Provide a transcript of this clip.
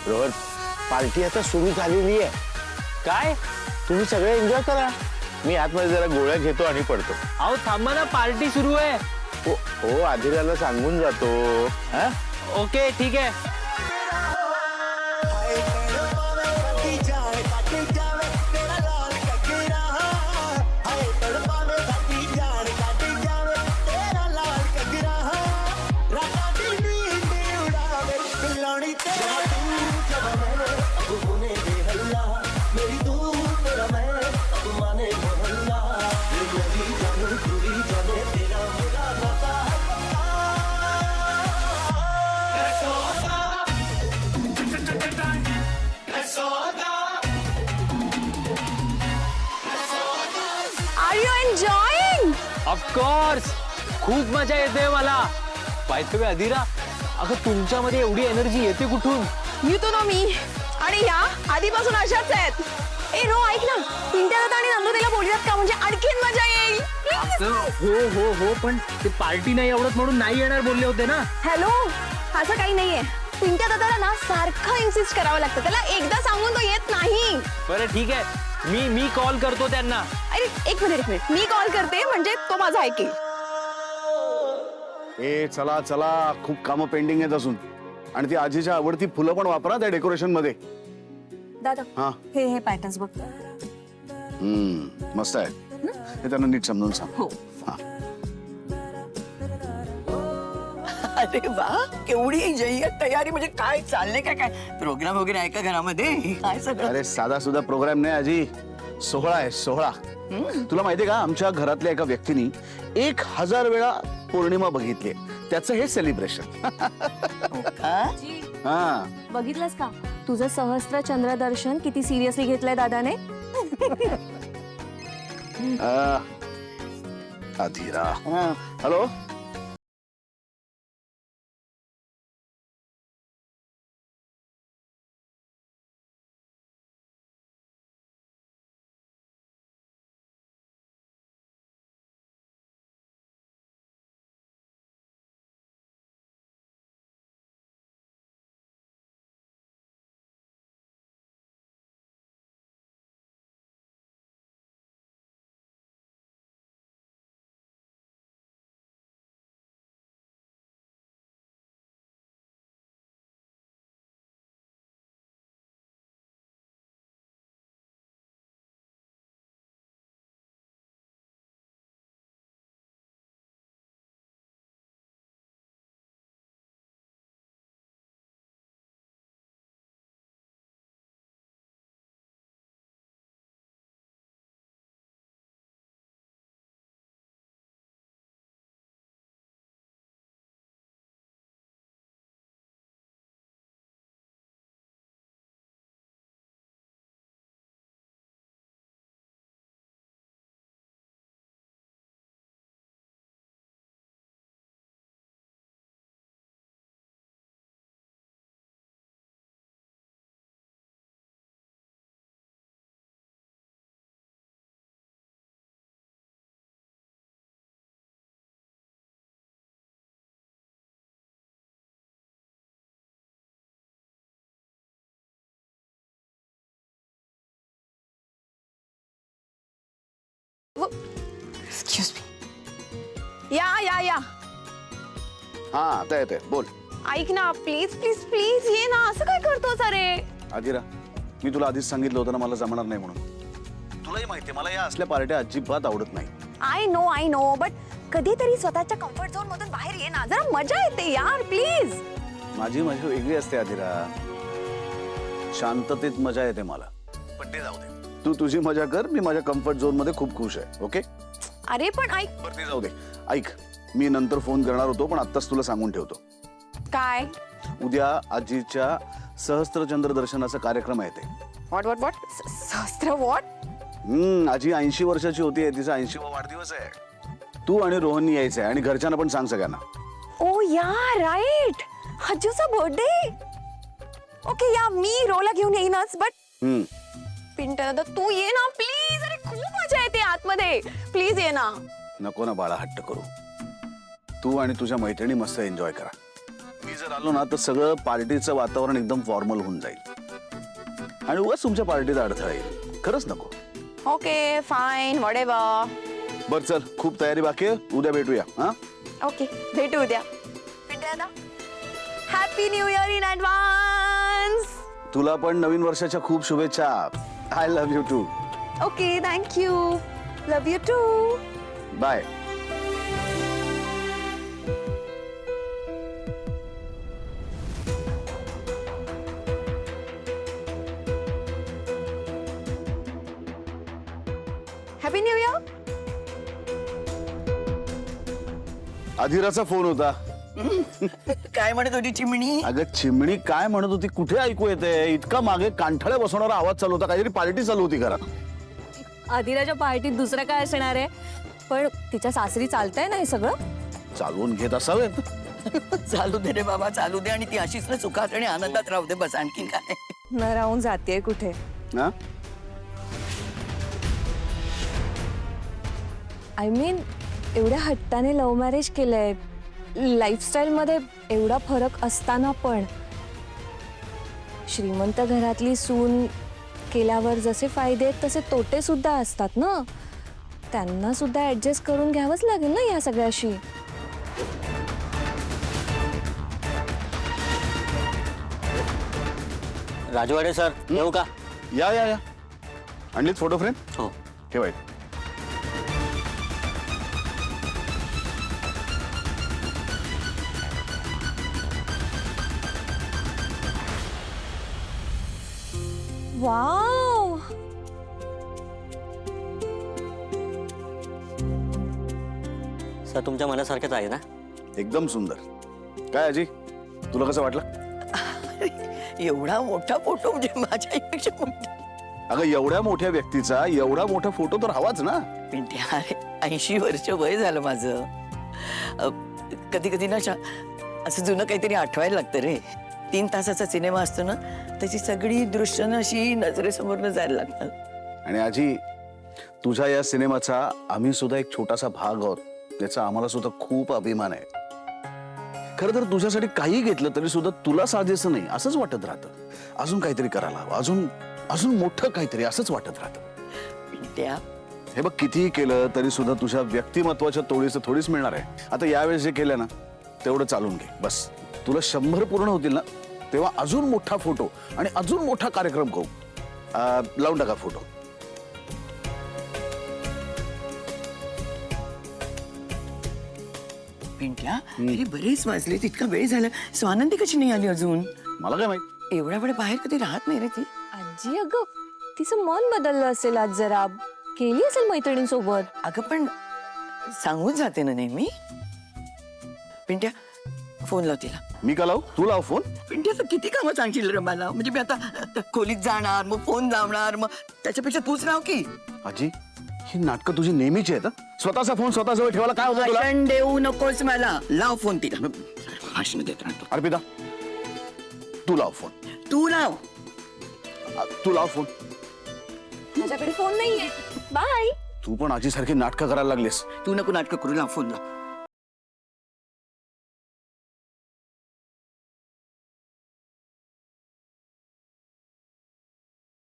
Rohan, party आता सुरू झालेली आहे. काय? तुम्ही सगळे एन्जॉय करा. मी आतमध्ये जरा गोळ्या घेतो आणि पडतो. अहो थांबा ना, पार्टी सुरू आहे. हो हो, आधीराला सांगून जातो. हा, ओके ठीक आहे. ऑफकोर्स, खूप मजा येते मला. बाय द वे अधीरा, अगं तुमच्यामध्ये एवढी एनर्जी येते कुठून? येतो ना मी. आणि या आधीपासून अशाच आहेत. ए नो, ऐक ना, पिंट्या दादा आणि नंदुताईला बोलूयात का? म्हणजे आणखीन मजा येईल. हो हो हो, पण ते पार्टी नाही आवडत म्हणून नाही येणार बोलले होते ना. हॅलो, असं काही नाहीये. पिंट्या दादाला ना सारखं इन्सिस्ट करावं लागतं. त्याला एकदा सांगून तो येत नाही. बरं ठीक आहे, मी कॉल करतो त्यांना. अरे एक मिनिट, मी कॉल करते, म्हणजे तो माझा ऐकेल. ए चला चला, खूप कामं पेंडिंग आहेत अजून. आणि ती आजीच्या आवडती फुलं पण वापरा त्या डेकोरेशन मध्ये. दादा, हा, हे पॅटर्न्स बघ. मस्त आहे. हे त्यांना नीट समजून सांग. हो. हा. अरे वा, केवढी जय्यत तयारी. म्हणजे काय चाललंय? काय प्रोग्राम वगैरे आहे का घरामध्ये? काय सगळं? अरे साधा सुद्धा प्रोग्राम नाही आजी, सोहळा आहे सोहळा. तुला माहितीये का, आमच्या घरातल्या एका व्यक्तीने 1000 वेळा पौर्णिमा बघितली. त्याचं हे सेलिब्रेशन. हा, बघितलंस का तुझं सहस्त्र चंद्र दर्शन किती सिरियसली घेतलंय दादाने? अधीरा. Hello, excuse me. या हा आता येते, बोल. ऐक ना, प्लीज प्लीज प्लीज ये ना. असं काय करतोस? अरे अधीरा, मी तुला आधीच सांगितलं होतं ना मला जमणार नाही म्हणून. तुलाही माहितीये मला या असल्या पार्ट्या अजिबात आवडत नाही. आय नो, बट कधीतरी स्वतःच्या कम्फर्ट झोन मधून बाहेर ये ना. जरा मजा येते यार, प्लीज. माझी मजा वेगळी असते अधीरा. शांततेत मजा येते मला. पण ते जाऊ दे, तू तुझी मजा कर. मी माझ्या कम्फर्ट झोन मध्ये खूप खुश आहे. ओके? अरे पण ऐक. बरं ते जाऊ दे. ऐक, मी नंतर फोन करणार होतो, पण आत्ताच तुला सांगून ठेवतो. काय? उद्या आजीच्या सहस्त्रचंद्र दर्शनाचा कार्यक्रम आहे ते. व्हॉट सहस्त्र व्हॉट? आजी 80 वर्षाची होती. तिचा 80वा वाढदिवस आहे. तू आणि रोहननी यायचंय आणि घरच्यांना पण सांग सगळ्यांना. ओ या, राईट, हजूचा बर्थडे. ओके या, मी रोला घेऊन येईनच, बट पिंट्या दादा तू ये ना प्लीज. अरे खूप मजा येते आतमध्ये, प्लीज ये ना. नको ना बाळा, हट्ट करू. तू आणि तुझ्या मैत्रिणी मस्त एन्जॉय करा. मी जर जर आलो ना तर सगळं पार्टीचं वातावरण एकदम फॉर्मल होऊन जाईल आणि उगाच तुमच्या पार्टीत अडथळा येईल. खरंच नको. Okay fine whatever. बर चल, खूप तयारी बाकी आहे, उद्या भेटूया. हा ओके भेटू उद्या. Happy new year in advance. तुला पण नवीन वर्षाच्या खूप शुभेच्छा. I love you too. Okay thank you. Love you too. Bye. Happy new year. अधिराचा फोन होता. काय म्हणत होती चिमणी? अगं चिमणी काय म्हणत होती, कुठे ऐकू येते? इतका मागे कांठळ्या बसवणारा आवाज चालू होता, काहीतरी पार्टी चालू होती घरात. अधिराच्या पार्टीत दुसरं काय असणार आहे? पण तिच्या सासरी चालतंय ना हे सगळं? चालवून घेत असावेत. चालू दे रे बाबा, चालू दे आणि ती अशीच ना सुखात आणि आनंदात राहू दे, बस आणखीन काय. न राहून जातेय कुठे. हा? आय मीन एवढ्या हट्टाने लव्ह मॅरेज केलंय, लाईफस्टाईल मध्ये एवढा फरक असताना पण श्रीमंत घरातली सून केल्यावर जसे फायदे आहेत तसे तोटे सुद्धा असतात ना. त्यांना सुद्धा ऍडजस्ट करून घ्यावंच लागेल ना या सगळ्याशी. राजवाडे सर येऊ का? या या या. आणलीत फोटो फ्रेम? हो. ठेवायचं. वाव, सर तुमच्या मनासारखंच आहे ना? एकदम सुंदर. काय अजी, तुला कसं वाटलं? एवढा मोठा फोटो म्हणजे माझ्या आईपेक्षा मोठा. अगं एवढ्या मोठ्या व्यक्तीचा एवढा मोठा फोटो तर हवाच ना. पिंट्या, अरे 80 वर्ष वय झालं माझं. कधी कधी ना असं जुनं काहीतरी आठवायला लागतं रे. 3 तासाचा सिनेमा असतो ना, त्याची सगळी दृश्य ना अशी नजरेसमोरनं जायला लागतात. आणि आजी, तुझ्या या सिनेमाचा आम्ही सुद्धा एक छोटासा भाग आहोत, याचा आम्हाला सुद्धा खूप अभिमान आहे. खरं तर तुझ्यासाठी काही घेतलं तरी सुद्धा तुला साजेसं नाही असंच वाटत राहतं. अजून काहीतरी करायला हवं, अजून अजून मोठं काहीतरी असंच वाटत राहतं. पिंट्या, हे बघ, कितीही केलं तरी सुद्धा तुझ्या व्यक्तिमत्वाच्या तोडीचं थोडीच मिळणार आहे. आता यावेळेस जे केलं ना तेवढं चालून घे बस. तुला 100 पूर्ण होतील ना तेव्हा अजून मोठा फोटो आणि अजून मोठा कार्यक्रम करू. लावून टाका फोटो. पिंट्या, अरे बरेच वाजले, इतका वेळ झाला. स्वानंदी कशी नाही आली अजून? मला काय माहित. एवढ्या वेळ बाहेर कधी राहत नाही रे ती. आजी अगं तिचं मन बदललं असेल आज जरा, गेली असेल मैत्रिणींसोबत. अगं पण सांगून जाते ना नेहमी. पिंट्या, फोन लाव तिला. मी का लावू? तू लाव फोन. पिंट्या, तर किती कामं सांगशील रे मला. म्हणजे मी आता खोलीत जाणार, मग फोन लावणार, मग त्याच्यापेक्षा तूच लाव की. आजी, ही नाटकं तुझी नेहमीची आहेत. स्वतःचा फोन स्वतःजवळ ठेवायला काय होतं तुला? भाषण देऊ नकोस मला. लाव फोन तिला. भाषण देत राहतो. अर्पिता, तू लाव फोन. तू लाव. तू लाव फोन. माझ्याकडे फोन नाहीये. बाय. तू पण आजी सारखी नाटकं करायला लागलीस. तू नको नाटक करू. लाव फोन लाव.